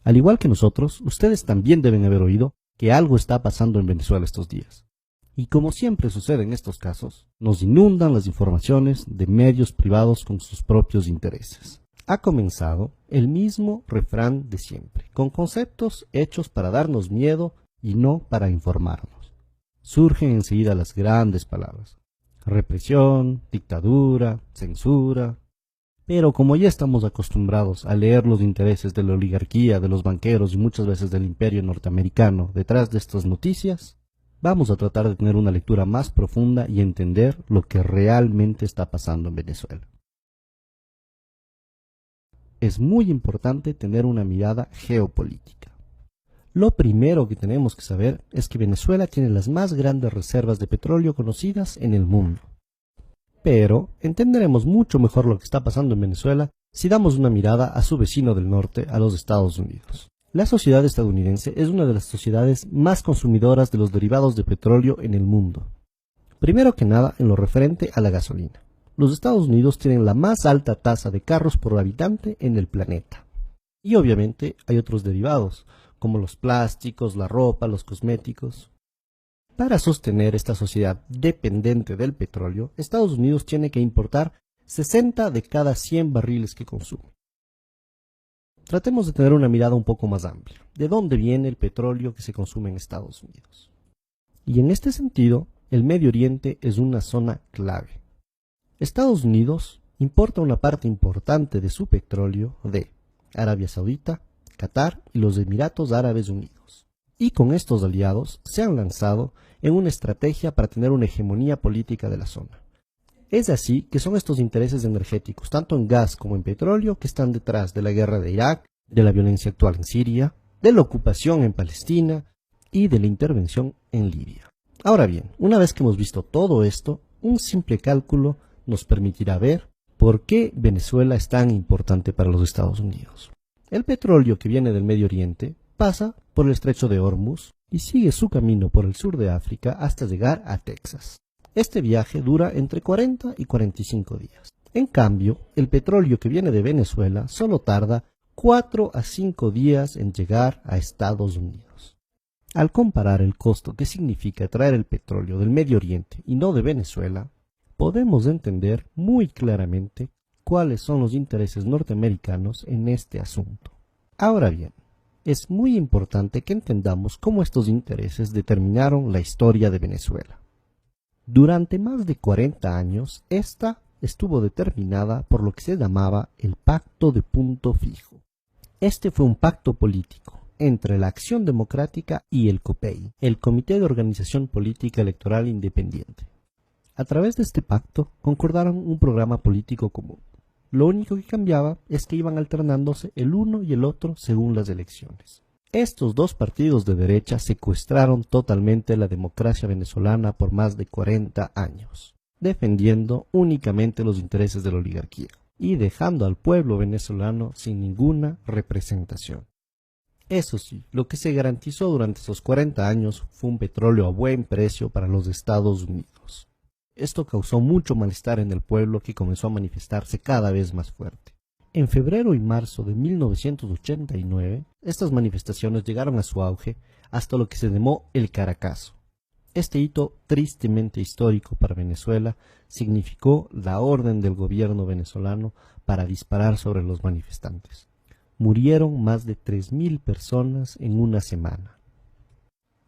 Al igual que nosotros, ustedes también deben haber oído que algo está pasando en Venezuela estos días. Y como siempre sucede en estos casos, nos inundan las informaciones de medios privados con sus propios intereses. Ha comenzado el mismo refrán de siempre, con conceptos hechos para darnos miedo y no para informarnos. Surgen enseguida las grandes palabras: represión, dictadura, censura. Pero como ya estamos acostumbrados a leer los intereses de la oligarquía, de los banqueros y muchas veces del imperio norteamericano detrás de estas noticias, vamos a tratar de tener una lectura más profunda y entender lo que realmente está pasando en Venezuela. Es muy importante tener una mirada geopolítica. Lo primero que tenemos que saber es que Venezuela tiene las más grandes reservas de petróleo conocidas en el mundo. Pero entenderemos mucho mejor lo que está pasando en Venezuela si damos una mirada a su vecino del norte, a los Estados Unidos. La sociedad estadounidense es una de las sociedades más consumidoras de los derivados de petróleo en el mundo. Primero que nada, en lo referente a la gasolina. Los Estados Unidos tienen la más alta tasa de carros por habitante en el planeta. Y obviamente hay otros derivados, como los plásticos, la ropa, los cosméticos. Para sostener esta sociedad dependiente del petróleo, Estados Unidos tiene que importar 60 de cada 100 barriles que consume. Tratemos de tener una mirada un poco más amplia. ¿De dónde viene el petróleo que se consume en Estados Unidos? Y en este sentido, el Medio Oriente es una zona clave. Estados Unidos importa una parte importante de su petróleo de Arabia Saudita, Qatar y los Emiratos Árabes Unidos. Y con estos aliados se han lanzado en una estrategia para tener una hegemonía política de la zona. Es así que son estos intereses energéticos, tanto en gas como en petróleo, que están detrás de la guerra de Irak, de la violencia actual en Siria, de la ocupación en Palestina y de la intervención en Libia. Ahora bien, una vez que hemos visto todo esto, un simple cálculo nos permitirá ver por qué Venezuela es tan importante para los Estados Unidos. El petróleo que viene del Medio Oriente pasa por el estrecho de Hormuz y sigue su camino por el sur de África hasta llegar a Texas. Este viaje dura entre 40 y 45 días. En cambio, el petróleo que viene de Venezuela solo tarda 4 a 5 días en llegar a Estados Unidos. Al comparar el costo que significa traer el petróleo del Medio Oriente y no de Venezuela, podemos entender muy claramente cuáles son los intereses norteamericanos en este asunto. Ahora bien, es muy importante que entendamos cómo estos intereses determinaron la historia de Venezuela. Durante más de 40 años, esta estuvo determinada por lo que se llamaba el Pacto de Punto Fijo. Este fue un pacto político entre la Acción Democrática y el COPEI, el Comité de Organización Política Electoral Independiente. A través de este pacto concordaron un programa político común. Lo único que cambiaba es que iban alternándose el uno y el otro según las elecciones. Estos dos partidos de derecha secuestraron totalmente la democracia venezolana por más de 40 años, defendiendo únicamente los intereses de la oligarquía y dejando al pueblo venezolano sin ninguna representación. Eso sí, lo que se garantizó durante esos 40 años fue un petróleo a buen precio para los Estados Unidos. Esto causó mucho malestar en el pueblo, que comenzó a manifestarse cada vez más fuerte. En febrero y marzo de 1989, estas manifestaciones llegaron a su auge hasta lo que se llamó el Caracazo. Este hito tristemente histórico para Venezuela significó la orden del gobierno venezolano para disparar sobre los manifestantes. Murieron más de 3.000 personas en una semana.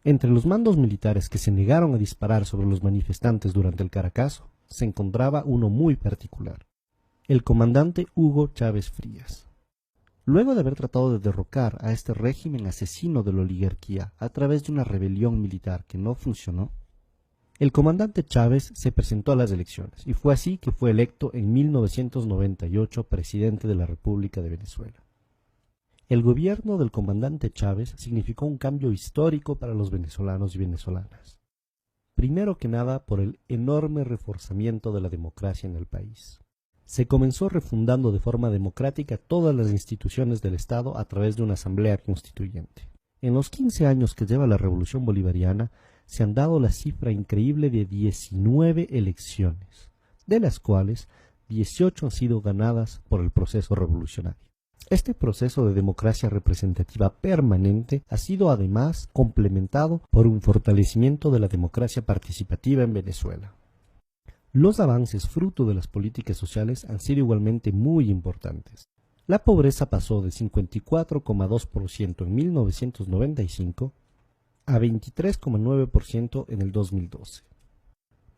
Entre los mandos militares que se negaron a disparar sobre los manifestantes durante el Caracazo, se encontraba uno muy particular: el comandante Hugo Chávez Frías. Luego de haber tratado de derrocar a este régimen asesino de la oligarquía a través de una rebelión militar que no funcionó, el comandante Chávez se presentó a las elecciones y fue así que fue electo en 1998 presidente de la República de Venezuela. El gobierno del comandante Chávez significó un cambio histórico para los venezolanos y venezolanas. Primero que nada, por el enorme reforzamiento de la democracia en el país. Se comenzó refundando de forma democrática todas las instituciones del Estado a través de una asamblea constituyente. En los 15 años que lleva la Revolución Bolivariana, se han dado la cifra increíble de 19 elecciones, de las cuales 18 han sido ganadas por el proceso revolucionario. Este proceso de democracia representativa permanente ha sido además complementado por un fortalecimiento de la democracia participativa en Venezuela. Los avances fruto de las políticas sociales han sido igualmente muy importantes. La pobreza pasó de 54,2% en 1995 a 23,9% en el 2012.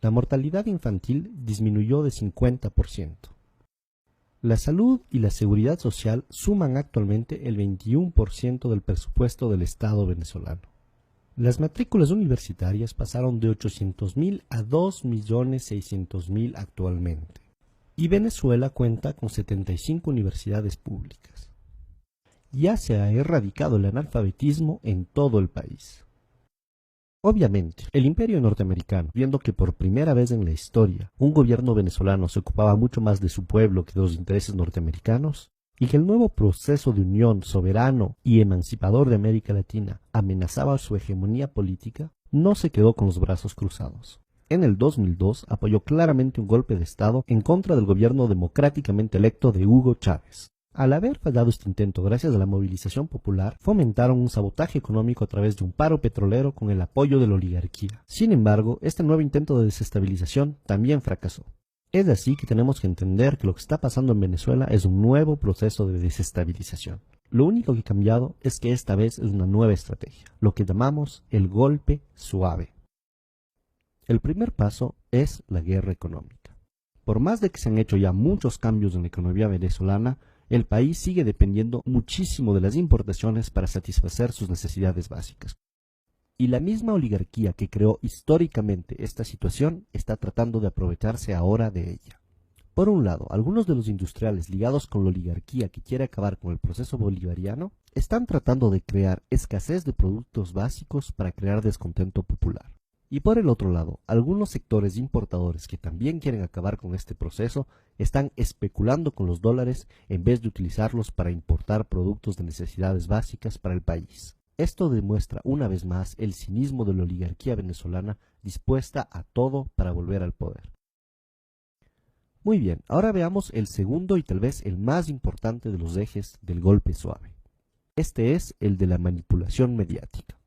La mortalidad infantil disminuyó de 50%. La salud y la seguridad social suman actualmente el 21% del presupuesto del Estado venezolano. Las matrículas universitarias pasaron de 800.000 a 2.600.000 actualmente. Y Venezuela cuenta con 75 universidades públicas. Ya se ha erradicado el analfabetismo en todo el país. Obviamente, el imperio norteamericano, viendo que por primera vez en la historia un gobierno venezolano se ocupaba mucho más de su pueblo que de los intereses norteamericanos, y que el nuevo proceso de unión soberano y emancipador de América Latina amenazaba su hegemonía política, no se quedó con los brazos cruzados. En el 2002 apoyó claramente un golpe de Estado en contra del gobierno democráticamente electo de Hugo Chávez. Al haber fallado este intento gracias a la movilización popular, fomentaron un sabotaje económico a través de un paro petrolero con el apoyo de la oligarquía. Sin embargo, este nuevo intento de desestabilización también fracasó. Es así que tenemos que entender que lo que está pasando en Venezuela es un nuevo proceso de desestabilización. Lo único que ha cambiado es que esta vez es una nueva estrategia, lo que llamamos el golpe suave. El primer paso es la guerra económica. Por más de que se han hecho ya muchos cambios en la economía venezolana, el país sigue dependiendo muchísimo de las importaciones para satisfacer sus necesidades básicas. Y la misma oligarquía que creó históricamente esta situación está tratando de aprovecharse ahora de ella. Por un lado, algunos de los industriales ligados con la oligarquía que quiere acabar con el proceso bolivariano están tratando de crear escasez de productos básicos para crear descontento popular. Y por el otro lado, algunos sectores importadores que también quieren acabar con este proceso están especulando con los dólares en vez de utilizarlos para importar productos de necesidades básicas para el país. Esto demuestra una vez más el cinismo de la oligarquía venezolana dispuesta a todo para volver al poder. Muy bien, ahora veamos el segundo y tal vez el más importante de los ejes del golpe suave. Este es el de la manipulación mediática.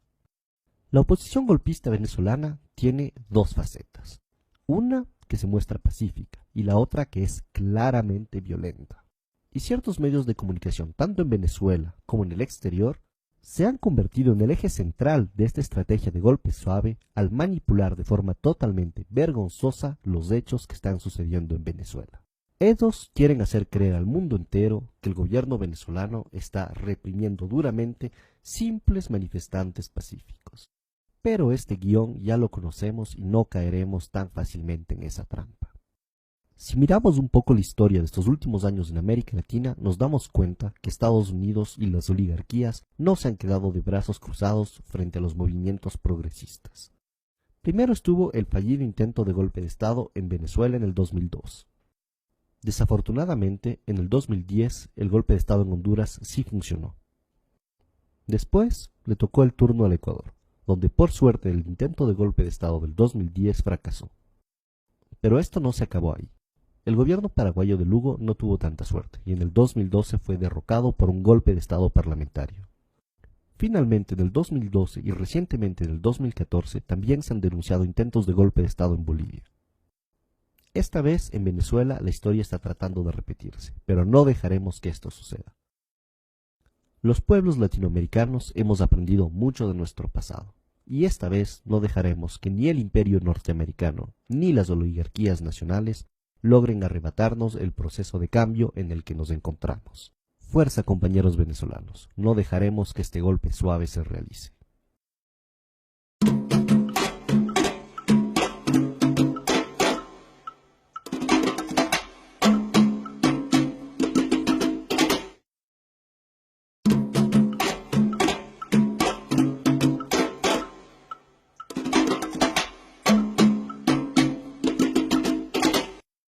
La oposición golpista venezolana tiene dos facetas. Una que se muestra pacífica y la otra que es claramente violenta. Y ciertos medios de comunicación, tanto en Venezuela como en el exterior, se han convertido en el eje central de esta estrategia de golpe suave al manipular de forma totalmente vergonzosa los hechos que están sucediendo en Venezuela. Ellos quieren hacer creer al mundo entero que el gobierno venezolano está reprimiendo duramente simples manifestantes pacíficos. Pero este guión ya lo conocemos y no caeremos tan fácilmente en esa trampa. Si miramos un poco la historia de estos últimos años en América Latina, nos damos cuenta que Estados Unidos y las oligarquías no se han quedado de brazos cruzados frente a los movimientos progresistas. Primero estuvo el fallido intento de golpe de Estado en Venezuela en el 2002. Desafortunadamente, en el 2010 el golpe de Estado en Honduras sí funcionó. Después le tocó el turno al Ecuador, donde por suerte el intento de golpe de Estado del 2010 fracasó. Pero esto no se acabó ahí. El gobierno paraguayo de Lugo no tuvo tanta suerte y en el 2012 fue derrocado por un golpe de Estado parlamentario. Finalmente, en el 2012 y recientemente en el 2014 también se han denunciado intentos de golpe de Estado en Bolivia. Esta vez en Venezuela la historia está tratando de repetirse, pero no dejaremos que esto suceda. Los pueblos latinoamericanos hemos aprendido mucho de nuestro pasado, y esta vez no dejaremos que ni el imperio norteamericano ni las oligarquías nacionales logren arrebatarnos el proceso de cambio en el que nos encontramos. Fuerza, compañeros venezolanos, no dejaremos que este golpe suave se realice.